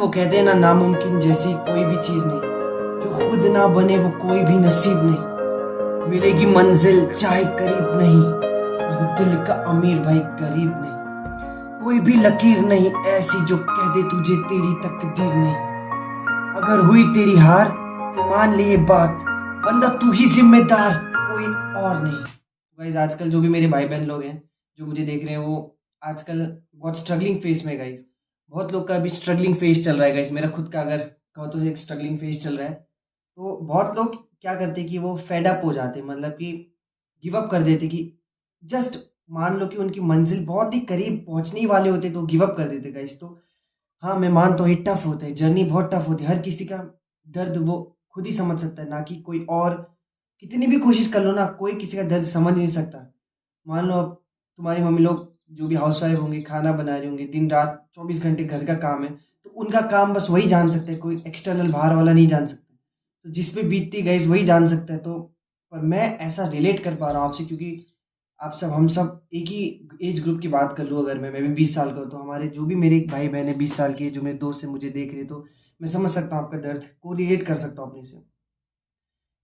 वो कहते हैं ना, नामुमकिन जैसी कोई भी चीज नहीं, जो खुद ना बने वो कोई भी नसीब नहीं। मिलेगी मंजिल चाहे करीब नहीं, मैं हूँ दिल का अमीर भाई गरीब नहीं। कोई भी लकीर नहीं ऐसी जो कह दे तुझे तेरी तकदीर नहीं। अगर हुई तेरी हार तो मान ले ये बात, बंदा तू ही जिम्मेदार कोई और नहीं। गाइज आजकल जो भी मेरे भाई बहन लोग हैं जो मुझे देख रहे हैं, वो आजकल बहुत स्ट्रगलिंग फेस में गाइज। बहुत लोग का अभी स्ट्रगलिंग फेस चल रहा है गाइज। मेरा खुद का अगर कहो तो एक स्ट्रगलिंग फेस चल रहा है। तो बहुत लोग क्या करते हैं कि वो फेड अप हो जाते हैं, मतलब कि गिव अप कर देते कि जस्ट मान लो कि उनकी मंजिल बहुत ही करीब पहुंचने ही वाले होते तो गिव अप कर देते गाइज। तो हाँ, मैं मानता हूँ ये टफ होता है, जर्नी बहुत टफ होती है। हर किसी का दर्द वो खुद ही समझ सकता है, ना कि कोई और। कितनी भी कोशिश कर लो ना, कोई किसी का दर्द समझ नहीं सकता। मान लो अब तुम्हारी मम्मी लोग जो भी हाउसवाइफ होंगे, खाना बना रही होंगी, दिन रात 24 घंटे घर का काम है, तो उनका काम बस वही जान सकते हैं, कोई एक्सटर्नल बाहर वाला नहीं जान सकता। तो जिस पे बीतती गई वही जान सकता है। तो पर मैं ऐसा रिलेट कर पा रहा हूँ आपसे, क्योंकि आप सब हम सब एक ही एज ग्रुप की बात कर लूँ। अगर मैं भी 20 साल का हूँ, तो हमारे जो भी मेरे भाई बहन है 20 साल के, जो मेरे दोस्त है मुझे देख रहे, तो मैं समझ सकता हूँ आपका दर्द को, रिलेट कर सकता हूँ अपने से।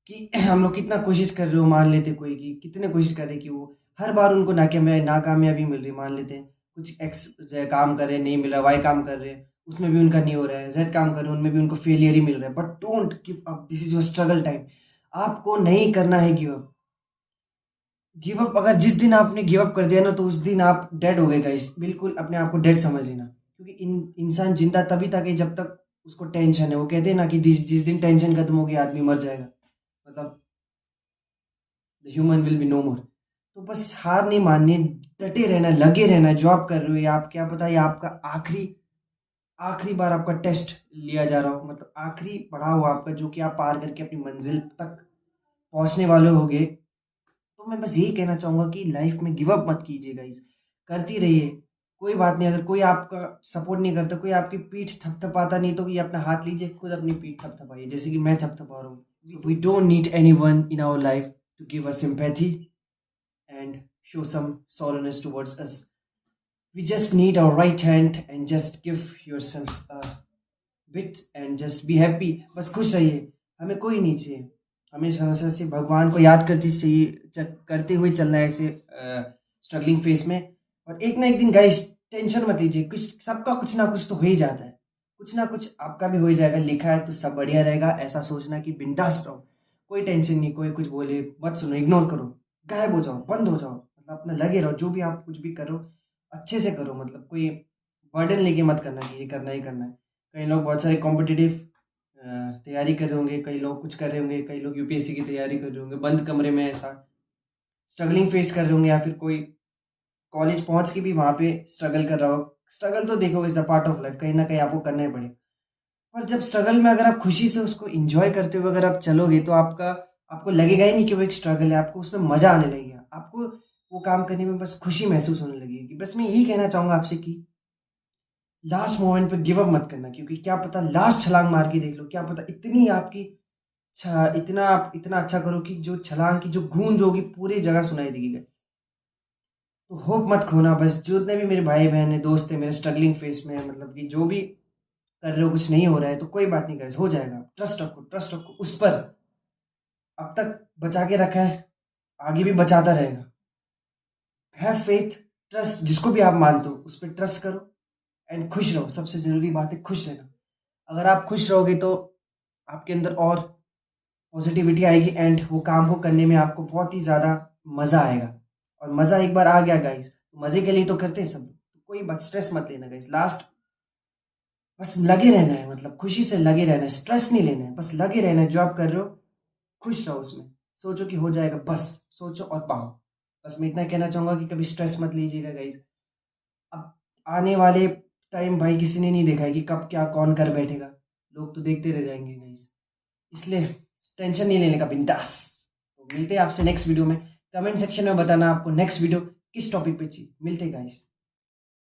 कि हम लोग कितना कोशिश कर रहे हो, मान लेते कोई की कितने कोशिश कर रहे कि वो हर बार उनको नाकामयाबी मिल रही, मान लेते हैं कुछ एक्स काम कर रहे हैं नहीं मिल रहा, वाई काम कर रहे हैं उसमें भी उनका नहीं हो रहा है, जेड काम कर रहे हैं उनमें भी उनको फेलियर ही मिल रहा है। But don't give up, this is your struggle time. आपको नहीं करना है गिव अप। गिव अप अगर जिस दिन आपने गिव अप कर दिया ना, तो उस दिन आप डेड हो गए गाइस। बिल्कुल अपने आप को डेड समझ लेना, क्योंकि इंसान जिंदा तभी तक है जब तक उसको टेंशन है। वो कहते हैं ना कि जिस जिस दिन टेंशन खत्म होगी आदमी मर जाएगा, मतलब the human will be no more. तो बस हार नहीं माननी, डटे रहना, लगे रहना। जो आप कर रहे हो, या आप क्या पता, ये आपका आखिरी आखिरी बार आपका टेस्ट लिया जा रहा हो, मतलब आखिरी पड़ाव आपका, जो कि आप पार करके अपनी मंजिल तक पहुंचने वाले होगे। तो मैं बस यही कहना चाहूंगा कि लाइफ में गिव अप मत कीजिए गाइस, करती रहिए। कोई बात नहीं, अगर कोई आपका सपोर्ट नहीं करता, कोई आपकी पीठ थपथपाता नहीं, तो ये अपना हाथ लीजिए, खुद अपनी पीठ थपथपाइए, जैसे कि मैं थपथपा रहा हूँ। We don't need anyone in our life to give us sympathy and show some sorrowness towards us. We just need our right hand and just give yourself a bit and just be happy. बस खुश रहिए, हमें कोई नहीं चाहिए। हमें हमेशा से भगवान को याद करते हुए चलना है ऐसे स्ट्रगलिंग फेस में। और एक ना एक दिन गाइस, टेंशन मत लीजिए, कुछ सबका कुछ ना कुछ तो हो ही जाता है। कुछ ना कुछ आपका भी हो ही जाएगा, लिखा है तो सब बढ़िया रहेगा। ऐसा सोचना कि बिंदास रहो, कोई टेंशन नहीं। कोई कुछ बोले मत सुनो, इग्नोर करो, गायब हो जाओ, बंद हो जाओ, मतलब अपना लगे रहो। जो भी आप कुछ भी करो अच्छे से करो, मतलब कोई बर्डन लेके मत करना कि ये करना ही करना है। कई लोग बहुत सारे कॉम्पिटिटिव तैयारी कर रहे होंगे, कई लोग कुछ कर रहे होंगे, कई लोग यूपीएससी की तैयारी कर रहे होंगे बंद कमरे में, ऐसा स्ट्रगलिंग फेस कर रहे होंगे, या फिर कोई कॉलेज पहुंच के भी वहाँ पे स्ट्रगल कर रहा हो। स्ट्रगल तो देखोगे is a part of life, कहीं ना कहीं आपको करना ही पड़ेगा। और जब स्ट्रगल में अगर आप खुशी से उसको एंजॉय करते हुए अगर आप चलोगे, तो आपका आपको लगेगा ही नहीं कि वो एक स्ट्रगल है। आपको उसमें मजा आने लगेगा, आपको वो काम करने में बस खुशी महसूस होने लगेगी। बस मैं यही कहना चाहूंगा आपसे कि लास्ट मोमेंट पे गिव अप मत करना, क्योंकि क्या पता लास्ट छलांग मार के देख लो, क्या पता इतनी आपकी इतना आप इतना अच्छा करो कि जो छलांग की जो गूंज होगी पूरी जगह सुनाई देगी guys। तो होप मत खोना। बस जितने भी मेरे भाई बहन है, दोस्त है, मेरे स्ट्रगलिंग फेस में है, मतलब कि जो भी कर रहे हो कुछ नहीं हो रहा है, तो कोई बात नहीं गाइस, हो जाएगा। ट्रस्ट रखो उस पर। अब तक बचा के रखा है, आगे भी बचाता रहेगा। हैव फेथ, ट्रस्ट, जिसको भी आप मानते हो उस पर ट्रस्ट करो। एंड खुश रहो, सबसे जरूरी बात है खुश रहना। अगर आप खुश रहोगे तो आपके अंदर और पॉजिटिविटी आएगी, एंड वो काम को करने में आपको बहुत ही ज़्यादा मज़ा आएगा। और मज़ा एक बार आ गया गाइस, तो मज़े के लिए तो करते हैं सब लोग। तो कोई बात स्ट्रेस मत लेना गाइस। लास्ट बस लगे रहना है, मतलब खुशी से लगे रहना है, स्ट्रेस नहीं लेना है, बस लगे रहना है। जो आप कर रहे हो खुश रहो उसमें, सोचो कि हो जाएगा, बस सोचो और पाओ। बस मैं इतना कहना चाहूँगा कि कभी स्ट्रेस मत लीजिएगा गाइस। अब आने वाले टाइम भाई किसी ने नहीं देखा है कि कब क्या कौन कर बैठेगा। लोग तो देखते रह जाएंगे गाइस, इसलिए टेंशन नहीं लेने का, बिंदास। तो मिलते हैं आपसे नेक्स्ट वीडियो में। कमेंट सेक्शन में बताना आपको नेक्स्ट वीडियो किस टॉपिक पे चाहिए। मिलते हैं गाइस।